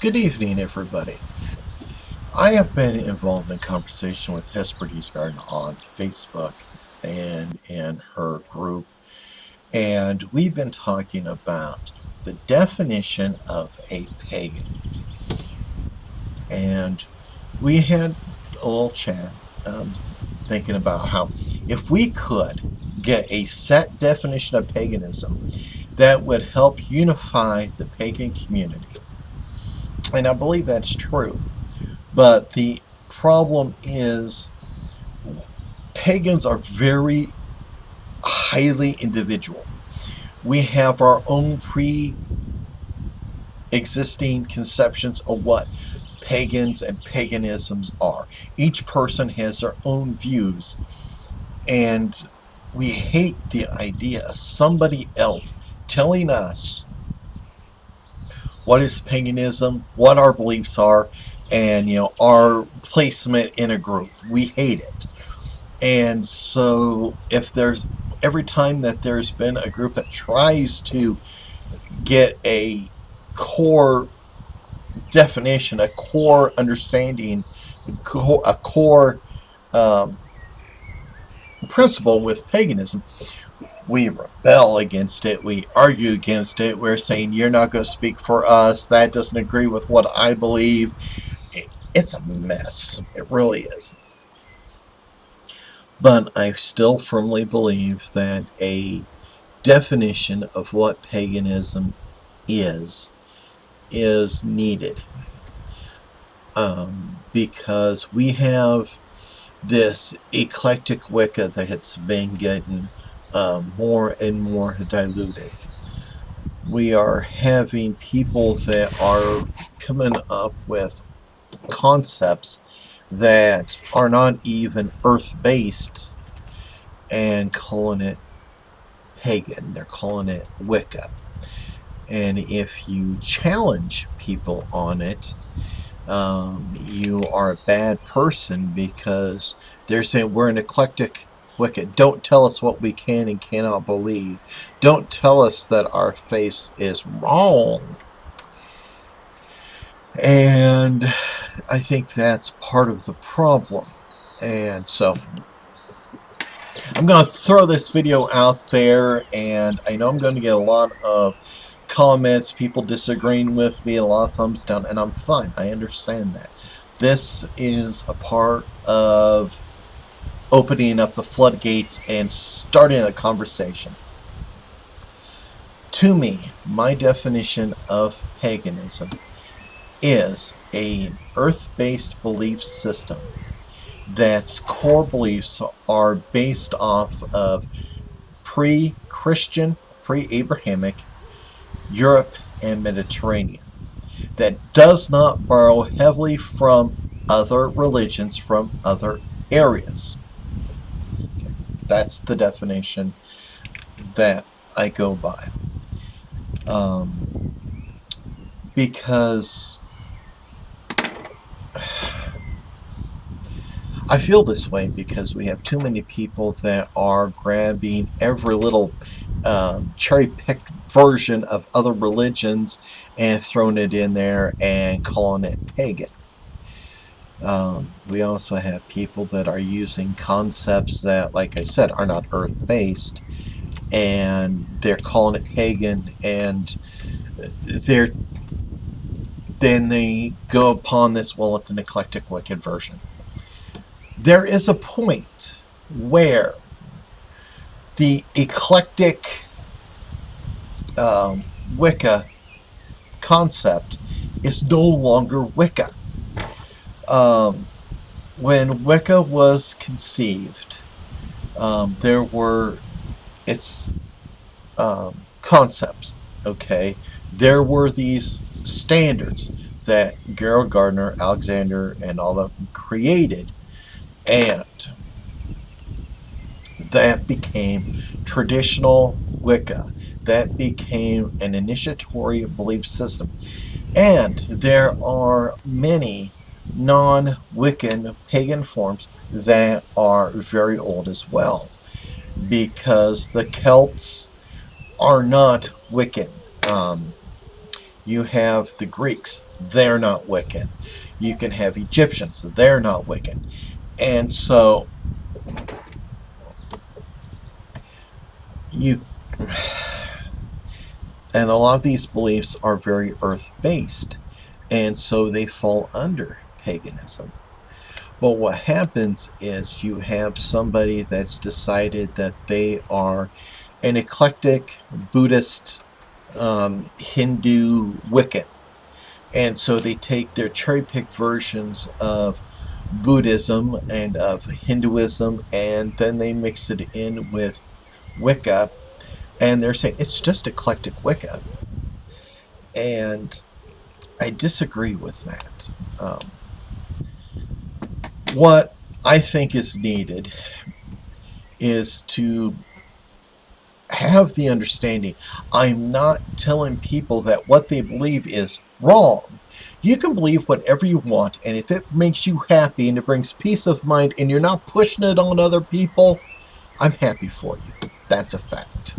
Good evening, everybody. I have been involved in conversation with Hesperdes Garden on Facebook and in her group, and we've been talking about the definition of a pagan. And we had a little chat, thinking about how if we could get a set definition of paganism that would help unify the pagan community. And I believe that's true. But the problem is pagans are very highly individual. We have our own pre-existing conceptions of what pagans and paganisms are. Each person has their own views, and we hate the idea of somebody else telling us what is paganism, what our beliefs are, and our placement in a group. We hate it. And so if there's every time that there's been a group that tries to get a core definition, a core understanding, a core principle with paganism, we rebel against it, we argue against it, we're saying you're not going to speak for us, that doesn't agree with what I believe. It's a mess. It really is. But I still firmly believe that a definition of what paganism is needed. Because we have this eclectic Wicca that's been getting more and more diluted. We are having people that are coming up with concepts that are not even earth-based and calling it pagan. They're calling it Wicca. And if you challenge people on it, you are a bad person, because they're saying we're an eclectic Wicca. Don't tell us what we can and cannot believe. Don't tell us that our faith is wrong. And I think that's part of the problem. And so I'm going to throw this video out there, and I know I'm going to get a lot of comments, people disagreeing with me, a lot of thumbs down, and I'm fine. I understand that. This is a part of opening up the floodgates and starting a conversation. To me, my definition of paganism is an earth-based belief system that's core beliefs are based off of pre-Christian, pre-Abrahamic Europe and Mediterranean, that does not borrow heavily from other religions from other areas. That's the definition that I go by. Because I feel this way because we have too many people that are grabbing every little cherry-picked version of other religions and throwing it in there and calling it pagan. We also have people that are using concepts that, like I said, are not earth-based, and they're calling it pagan, and then they go upon this, well, it's an eclectic wicked version. There is a point where the eclectic Wicca concept is no longer Wicca. When Wicca was conceived, there were its concepts, okay? There were these standards that Gerald Gardner, Alexander, and all of them created, and that became traditional Wicca. That became an initiatory belief system. And there are many non-Wiccan pagan forms that are very old as well, because the Celts are not Wiccan. You have the Greeks, they're not Wiccan. You can have Egyptians, they're not Wiccan. And so you and a lot of these beliefs are very earth-based, and so they fall under paganism. But what happens is you have somebody that's decided that they are an eclectic Buddhist, Hindu Wiccan. And so they take their cherry-picked versions of Buddhism and of Hinduism, and then they mix it in with Wicca, and they're saying it's just eclectic Wicca. And I disagree with that. What I think is needed is to have the understanding. I'm not telling people that what they believe is wrong. You can believe whatever you want, and if it makes you happy and it brings peace of mind and you're not pushing it on other people, I'm happy for you. That's a fact.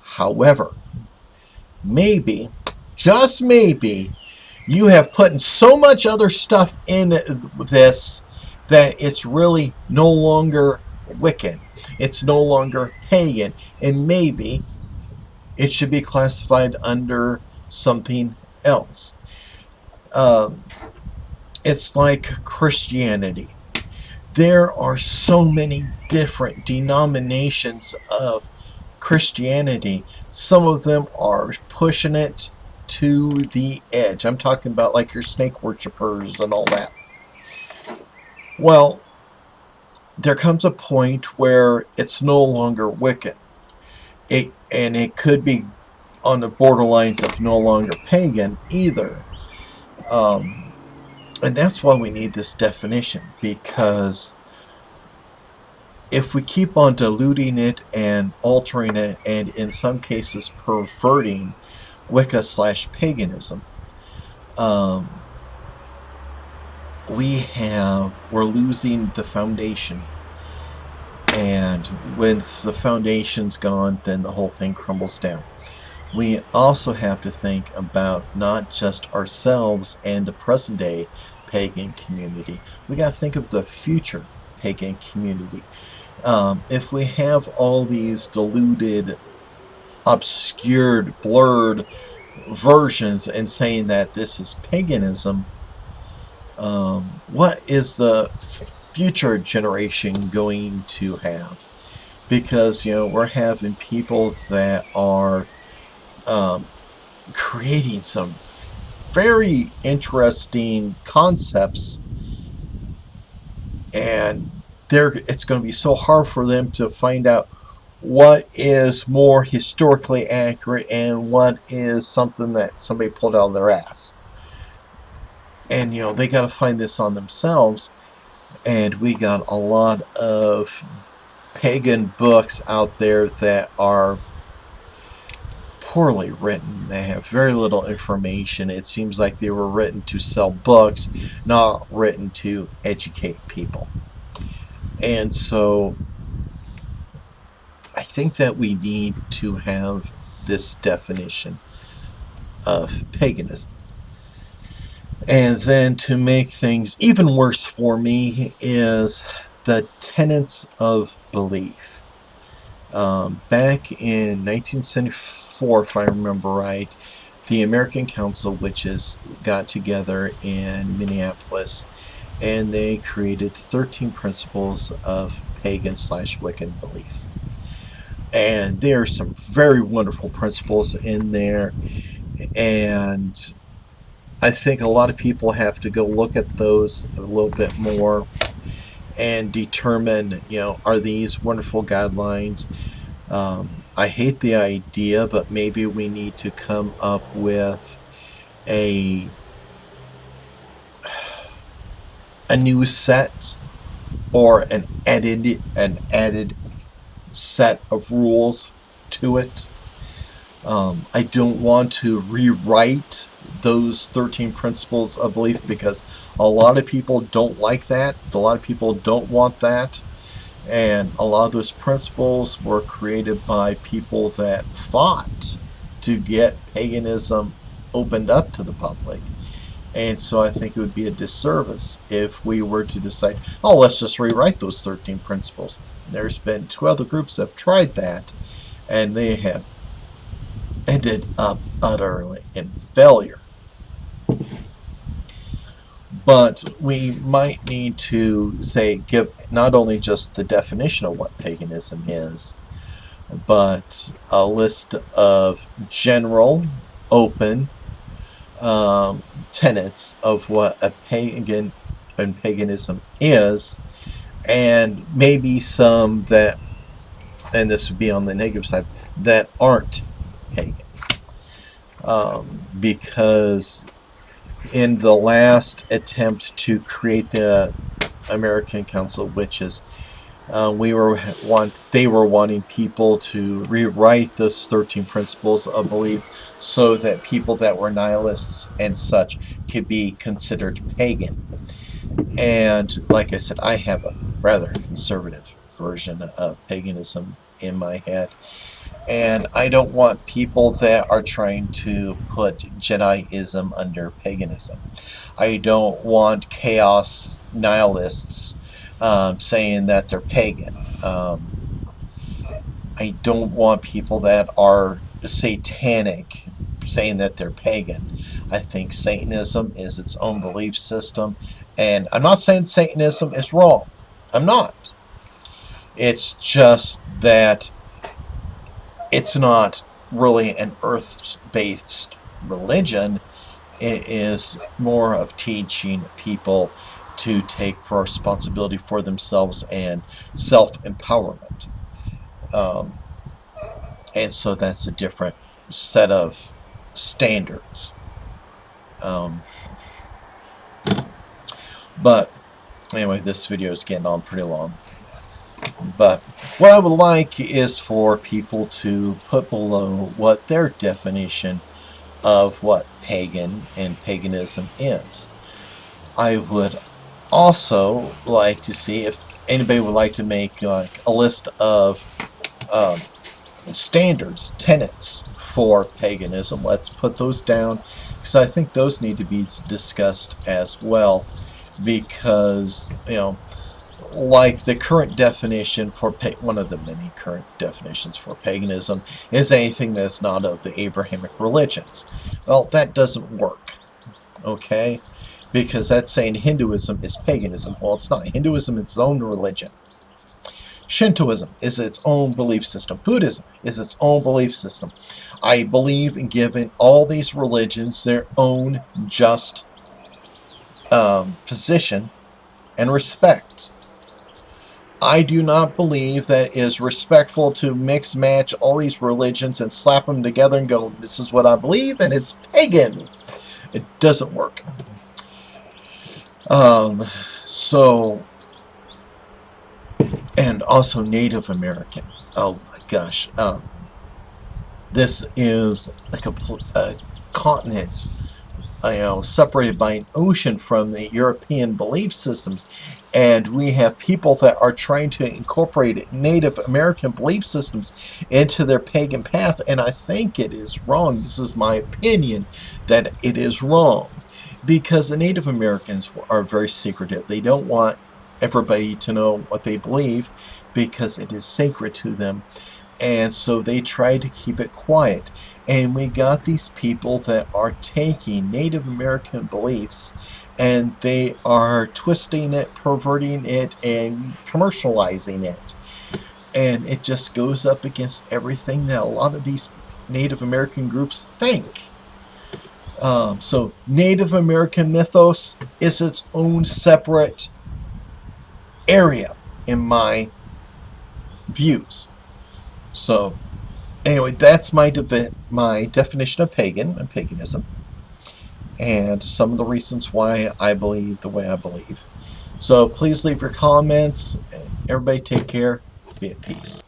However, maybe, just maybe, you have put in so much other stuff in this that it's really no longer Wiccan. It's no longer pagan. And maybe it should be classified under something else. It's like Christianity. There are so many different denominations of Christianity. Some of them are pushing it to the edge. I'm talking about like your snake worshippers and all that. Well, there comes a point where it's no longer Wiccan. And it could be on the borderlines of no longer pagan either. And that's why we need this definition, because if we keep on diluting it and altering it, and in some cases perverting Wicca/paganism, we're losing the foundation. And when the foundation's gone, then the whole thing crumbles down. We also have to think about not just ourselves and the present day pagan community. We got to think of the future pagan community. If we have all these diluted, obscured, blurred versions and saying that this is paganism, what is the future generation going to have? Because, we're having people that are creating some very interesting concepts, and it's going to be so hard for them to find out what is more historically accurate and what is something that somebody pulled out of their ass. And, they got to find this on themselves. And we got a lot of pagan books out there that are poorly written. They have very little information. It seems like they were written to sell books, not written to educate people. And so I think that we need to have this definition of paganism. And then to make things even worse for me is the Tenants of Belief. Back in 1974, if I remember right, the American Council Witches got together in Minneapolis, and they created the 13 Principles of Pagan/Wiccan Belief. And there are some very wonderful principles in there, and I think a lot of people have to go look at those a little bit more and determine, are these wonderful guidelines? I hate the idea, but maybe we need to come up with a new set or an added set of rules to it. I don't want to rewrite those 13 principles of belief, because a lot of people don't like that. A lot of people don't want that. And a lot of those principles were created by people that fought to get paganism opened up to the public. And so I think it would be a disservice if we were to decide, oh, let's just rewrite those 13 principles. There's been 2 other groups that have tried that, and they have ended up utterly in failure. But we might need to say, give not only just the definition of what paganism is, but a list of general, open tenets of what a pagan and paganism is, and maybe some that, and this would be on the negative side, that aren't pagan. Because in the last attempt to create the American Council of Witches, they were wanting people to rewrite those 13 principles of belief so that people that were nihilists and such could be considered pagan. And like I said, I have a rather conservative version of paganism in my head. And I don't want people that are trying to put Jediism under paganism. I don't want chaos nihilists saying that they're pagan. I don't want people that are satanic saying that they're pagan. I think Satanism is its own belief system. And I'm not saying Satanism is wrong. I'm not. It's just that it's not really an earth-based religion. It is more of teaching people to take responsibility for themselves and self-empowerment. And so that's a different set of standards. But anyway, this video is getting on pretty long. But what I would like is for people to put below what their definition of what pagan and paganism is. I would also like to see if anybody would like to make like a list of standards, tenets for paganism. Let's put those down, because I think those need to be discussed as well, because, you know, like the current definition for one of the many current definitions for paganism is anything that's not of the Abrahamic religions. Well, that doesn't work, okay? Because that's saying Hinduism is paganism. Well, it's not. Hinduism is its own religion. Shintoism is its own belief system. Buddhism is its own belief system. I believe in giving all these religions their own just position and respect. I do not believe that it is respectful to mix match all these religions and slap them together and go, this is what I believe and it's pagan. It doesn't work. And also Native American. Oh my gosh. This is a continent, separated by an ocean from the European belief systems. And we have people that are trying to incorporate Native American belief systems into their pagan path. And I think it is wrong. This is my opinion, that it is wrong. Because the Native Americans are very secretive. They don't want everybody to know what they believe because it is sacred to them. And so they try to keep it quiet. And we got these people that are taking Native American beliefs and they are twisting it, perverting it, and commercializing it. And it just goes up against everything that a lot of these Native American groups think. So Native American mythos is its own separate area in my views. So anyway, that's my definition of pagan and paganism, and some of the reasons why I believe the way I believe. So please leave your comments. Everybody take care. Be at peace.